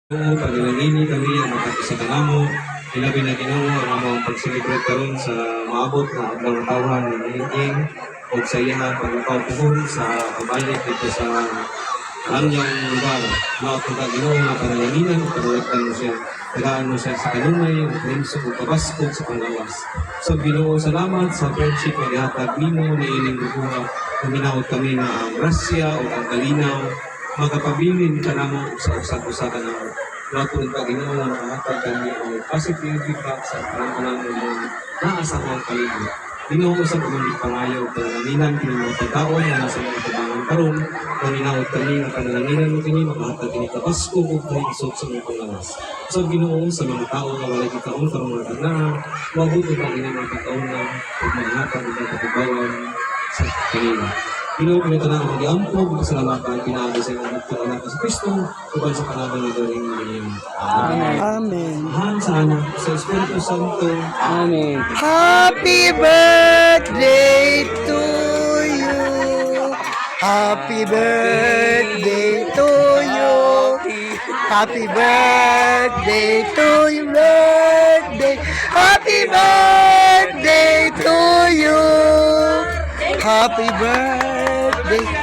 Oo, paglalangini kami ang makapisakanamo, ilabi na Ginoo ang among pag-celebrate karon sa maabot na adlaw tawhan ng meeting o sa iyang pagkakaupuhon sa pabalik dito sa kanyang lugar. Lahat ng Ginoo na panalanginan, paglalagtan mo siya, tagaan mo siya sa kanunay, prinso o kabaskog sa panglawas. So Ginoo, salamat sa friendship na gihatag nimo ni ining buha na ginawad kami na ang grasya o ang kalinaw magkapabilin ka na mo sa usap-usapan ng natulog ka Ginoo na makahatag kami o positive feedback sa pangalan mo na sa mga paligid. Ginoo sa pagmamit pangayaw panalangin kini mga pagkaon na nasa mga tabangan karon na ninawad kami na panalangin mo kini makahatag kini ka Pasko ug isog sa mga panglawas. So Ginoo sa mga tao nga walay kitaon karon mga tanan, wabot ug ang inyong mga kitaon na ug manahatag ug kapabawan sa kanila. Ginoo pinito na ang mag-iampog, pasalamatan, pinaagi sa inyong mga anak sa Kristo, uban sa pangalan ni Daring Amen. Amen. Mahal sa anak, sa Espiritu Santo. Amen. Happy birthday to you. Happy birthday to you. Happy birthday to you. Birthday. Happy birthday to you. Happy birthday.